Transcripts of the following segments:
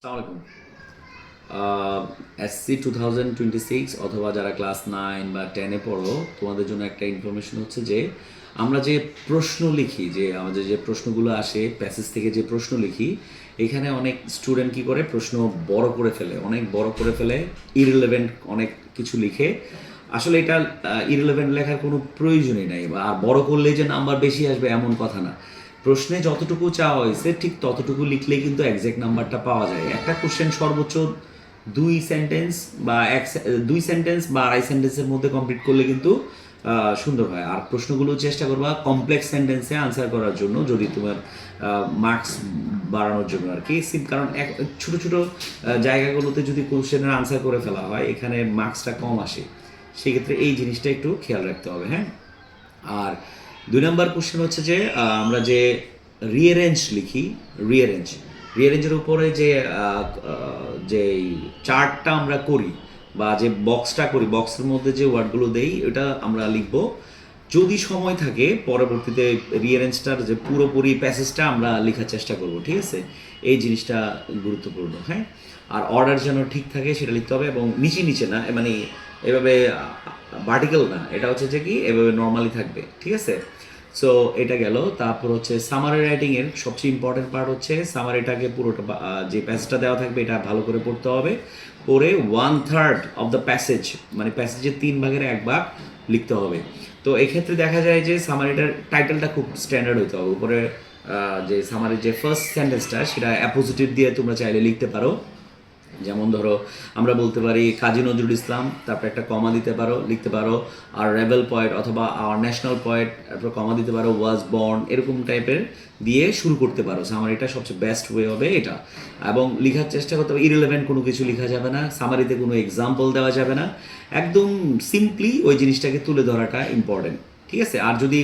আসসালামু আলাইকুম। এসসি 2026 অথবা যারা ক্লাস 9 বা 10-এ পড়ো, তোমাদের জন্য একটা ইনফরমেশন হচ্ছে যে আমরা যে প্রশ্ন লিখি, যে আমাদের যে প্রশ্নগুলো আসে প্যাসেজ থেকে, যে প্রশ্ন লিখি, এখানে অনেক স্টুডেন্ট কী করে, প্রশ্ন বড় করে ফেলে, অনেক বড় করে ফেলে, ইররিলেভেন্ট অনেক কিছু লিখে। আসলে এটা ইররিলেভেন্ট লেখার কোনো প্রয়োজনই নাই, বা আর বড় করলেই যে নাম্বার বেশি আসবে এমন কথা না। প্রশ্নে যতটুকু চাওয়া হয়েছে ঠিক ততটুকু লিখলেই কিন্তু একজ্যাক্ট নাম্বারটা পাওয়া যায়। একটা কোশ্চেন সর্বোচ্চ 2 সেন্টেন্স বা 2 সেন্টেন্স বা 2.5 সেন্টেন্সের মধ্যে কমপ্লিট করলে কিন্তু সুন্দর হয়। আর প্রশ্নগুলো চেষ্টা করবা কমপ্লেক্স সেন্টেন্সে আনসার করার জন্য, যদি তোমার মার্কস বাড়ানোর জন্য আর কি। কারণ ছোটো ছোটো জায়গাগুলোতে যদি কোশ্চেনের আনসার করে ফেলা হয়, এখানে মার্কসটা কম আসে। সেক্ষেত্রে এই জিনিসটা একটু খেয়াল রাখতে হবে, হ্যাঁ। আর 2 নম্বর কোশ্চেন হচ্ছে যে আমরা যে রিঅ্যারেঞ্জ লিখি, রিঅ্যারেঞ্জের উপরে যে যে চার্টটা আমরা করি বা যে বক্সটা করি, বক্সের মধ্যে যে ওয়ার্ডগুলো দেই, এটা আমরা লিখব। যদি সময় থাকে পরবর্তীতে রিঅ্যারেঞ্জটার যে পুরোপুরি প্যাসেজটা আমরা লেখার চেষ্টা করব, ঠিক আছে। এই জিনিসটা গুরুত্বপূর্ণ, হ্যাঁ। আর অর্ডার যেন ঠিক থাকে সেটা লিখতে হবে, এবং নিচে নিচে না, মানে এভাবে ভার্টিক্যাল না, এটা হচ্ছে যে কি এভাবে নর্মালি থাকবে, ঠিক আছে। সো এটা গেল। তারপর হচ্ছে সামারি রাইটিংয়ের সবচেয়ে ইম্পর্টেন্ট পার্ট হচ্ছে সামারিটাকে পুরোটা যে প্যাসেজটা দেওয়া থাকবে এটা ভালো করে পড়তে হবে। পড়ে 1/3 অফ দ্য প্যাসেজ, মানে প্যাসেজের 3/1 লিখতে হবে। তো এক্ষেত্রে দেখা যায় যে সামারিটার টাইটেলটা খুব স্ট্যান্ডার্ড হইতে হবে। উপরে যে সামারির যে ফার্স্ট সেন্টেন্সটা সেটা অ্যাপোজিটিভ দিয়ে তোমরা চাইলে লিখতে পারো। যেমন ধরো আমরা বলতে পারি কাজী নজরুল ইসলাম, তারপর একটা কমা দিতে পারো, লিখতে পারো আর রেবেল পয়েট অথবা আর ন্যাশনাল পয়েট, তারপর কমা দিতে পারো ওয়াজ বর্ন, এরকম টাইপের দিয়ে শুরু করতে পারো। সামারিটা সবচেয়ে বেস্ট ওয়ে হবে এটা। এবং লেখার চেষ্টা করতে হবে ইররিলেভেন্ট কোনো কিছু লেখা যাবে না, সামারিতে কোনো এক্সাম্পল দেওয়া যাবে না, একদম সিম্পলি ওই জিনিসটাকে তুলে ধরাটা ইম্পর্টেন্ট, ঠিক আছে। আর যদি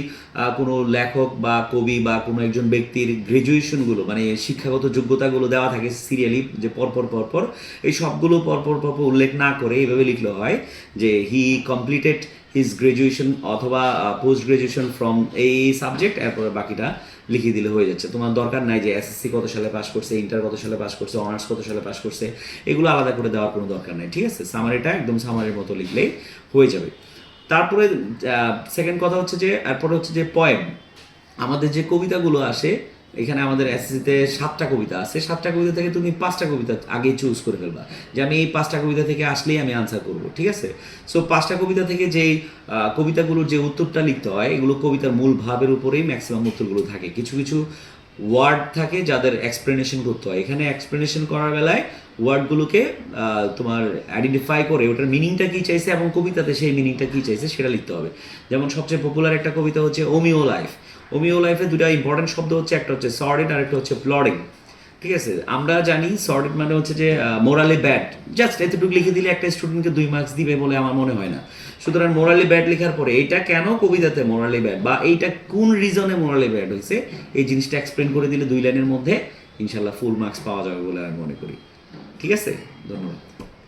কোনো লেখক বা কবি বা কোনো একজন ব্যক্তির গ্র্যাজুয়েশনগুলো, মানে শিক্ষাগত যোগ্যতাগুলো দেওয়া থাকে সিরিয়ালি, যে পরপর পরপর, এই সবগুলো পরপর পরপর উল্লেখ না করে এইভাবে লিখলে হয় যে হি কমপ্লিটেড হিজ গ্র্যাজুয়েশন অথবা পোস্ট গ্র্যাজুয়েশন ফ্রম এই সাবজেক্ট, এরপরে বাকিটা লিখিয়ে দিলে হয়ে যাচ্ছে। তোমার দরকার নাই যে এসএসসি কত সালে পাস করছে, ইন্টার কত সালে পাস করছে, অনার্স কত সালে পাস করছে, এগুলো আলাদা করে দেওয়ার কোনো দরকার নেই, ঠিক আছে। সামারিটা একদম সামারির মতো লিখলেই হয়ে যাবে। তারপরে সেকেন্ড কথা হচ্ছে যে, এরপরে হচ্ছে যে পয়েম, আমাদের যে কবিতাগুলো আসে, এখানে আমাদের এসএসসিতে 7টা কবিতা আছে, 7টা কবিতা থেকে তুমি 5টা কবিতা আগেই চুজ করে ফেলবা, যে আমি এই 5টা কবিতা থেকে আসলেই আমি আনসার করব, ঠিক আছে। সো 5টা কবিতা থেকে যেই কবিতাগুলোর যে উত্তরটা লিখতে হয়, এগুলো কবিতার মূল ভাবের উপরেই ম্যাক্সিমাম উত্তরগুলো থাকে। কিছু কিছু ওয়ার্ড থাকে যাদের এক্সপ্লেনেশন করতে হয়, এখানে এক্সপ্লেনেশন করার বেলায় ওয়ার্ডগুলোকে তোমার আইডেন্টিফাই করে ওটার মিনিংটা কী চাইছে এবং কবিতাতে সেই মিনিংটা কী চাইছে সেটা লিখতে হবে। যেমন সবচেয়ে পপুলার একটা কবিতা হচ্ছে ওমিও লাইফ। ওমিও লাইফে দুটা ইম্পর্টেন্ট শব্দ হচ্ছে, একটা হচ্ছে সর্ডেড আর একটা হচ্ছে প্লডিং, ঠিক আছে। আমরা জানি সর্ডেড মানে হচ্ছে যে মোরালি ব্যাড, জাস্ট এতটুকু লিখে দিলে একটা স্টুডেন্টকে 2 মার্কস দিবে বলে আমার মনে হয় না। সুতরাং মোরালি ব্যাড লেখার পরে এইটা কেন কবিতাতে মোরালি ব্যাড, বা এইটা কোন রিজনে মোরালি ব্যাড হয়েছে, এই জিনিসটা এক্সপ্লেন করে দিলে 2 লাইনের মধ্যে ইনশাল্লাহ ফুল মার্কস পাওয়া যাবে বলে আমি মনে করি, ঠিক আছে। ধন্যবাদ।